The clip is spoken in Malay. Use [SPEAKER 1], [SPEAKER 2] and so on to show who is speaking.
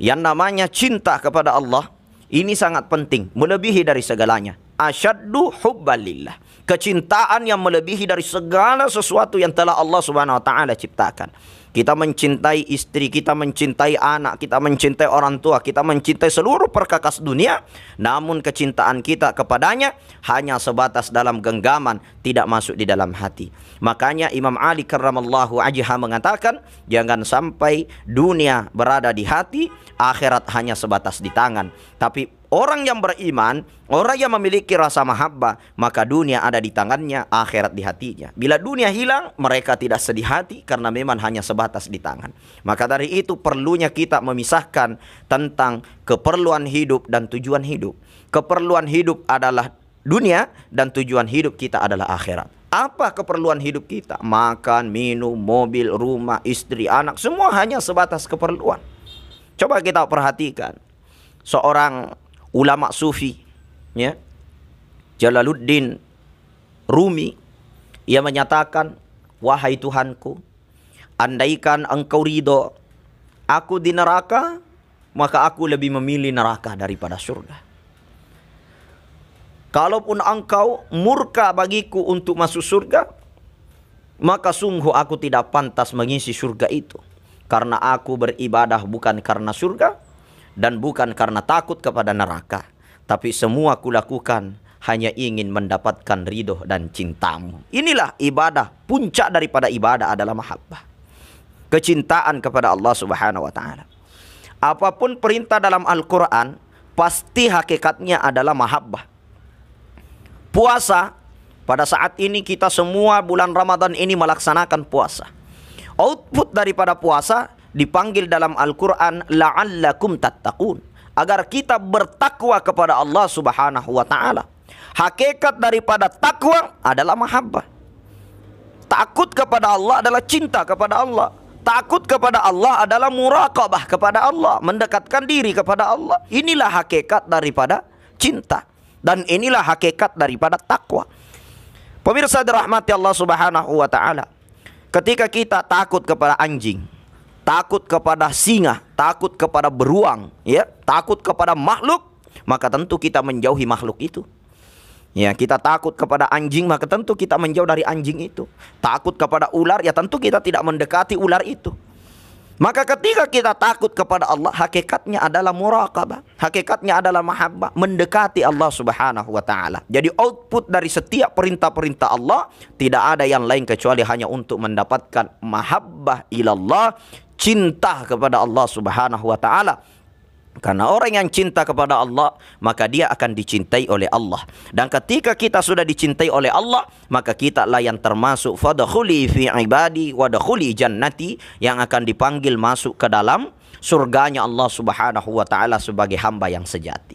[SPEAKER 1] Yang namanya cinta kepada Allah, ini sangat penting, melebihi dari segalanya. Asyaddu hubbalillah. Kecintaan yang melebihi dari segala sesuatu yang telah Allah Subhanahu wa taala ciptakan. Kita mencintai istri, kita mencintai anak, kita mencintai orang tua, kita mencintai seluruh perkakas dunia. Namun kecintaan kita kepadanya hanya sebatas dalam genggaman, tidak masuk di dalam hati. Makanya Imam Ali karramallahu wajhah mengatakan, jangan sampai dunia berada di hati, akhirat hanya sebatas di tangan. Tapi orang yang beriman, orang yang memiliki rasa mahabbah, maka dunia ada di tangannya, akhirat di hatinya. Bila dunia hilang, mereka tidak sedih hati karena memang hanya sebatas di tangan. Maka dari itu perlunya kita memisahkan tentang keperluan hidup dan tujuan hidup. Keperluan hidup adalah dunia dan tujuan hidup kita adalah akhirat. Apa keperluan hidup kita? Makan, minum, mobil, rumah, istri, anak, semua hanya sebatas keperluan. Coba kita perhatikan. Seorang ulama sufi, ya, Jalaluddin Rumi, ia menyatakan, wahai Tuhanku, andaikan engkau ridho aku di neraka, maka aku lebih memilih neraka daripada surga. Kalaupun engkau murka bagiku untuk masuk surga, maka sungguh aku tidak pantas mengisi surga itu. Karena aku beribadah bukan karena surga dan bukan karena takut kepada neraka, tapi semua kulakukan hanya ingin mendapatkan ridho dan cintamu. Inilah ibadah, puncak daripada ibadah adalah mahabbah, kecintaan kepada Allah Subhanahu wa taala. Apapun perintah dalam Al-Quran, pasti hakikatnya adalah mahabbah. Puasa, pada saat ini kita semua bulan Ramadan ini melaksanakan puasa. Output daripada puasa dipanggil dalam Al-Quran la'allakum tattaqun, agar kita bertakwa kepada Allah Subhanahu wa taala. Hakikat daripada takwa adalah mahabbah. Takut kepada Allah adalah cinta kepada Allah. Takut kepada Allah adalah muraqabah kepada Allah, mendekatkan diri kepada Allah. Inilah hakikat daripada cinta, dan inilah hakikat daripada takwa. Pemirsa dirahmati Allah Subhanahu wa taala, ketika kita takut kepada anjing, takut kepada singa, takut kepada beruang, ya, takut kepada makhluk, maka tentu kita menjauhi makhluk itu. Ya, kita takut kepada anjing, maka tentu kita menjauh dari anjing itu. Takut kepada ular, ya tentu kita tidak mendekati ular itu. Maka ketika kita takut kepada Allah, hakikatnya adalah muraqabah, hakikatnya adalah mahabbah, mendekati Allah Subhanahu wa taala. Jadi output dari setiap perintah-perintah Allah tidak ada yang lain kecuali hanya untuk mendapatkan mahabbah ilallah, cinta kepada Allah Subhanahu wa taala. Karena orang yang cinta kepada Allah, maka dia akan dicintai oleh Allah. Dan ketika kita sudah dicintai oleh Allah, maka kita lah yang termasuk fadkhuli fi ibadi wadkhuli jannati, yang akan dipanggil masuk ke dalam surganya Allah Subhanahu wa taala sebagai hamba yang sejati.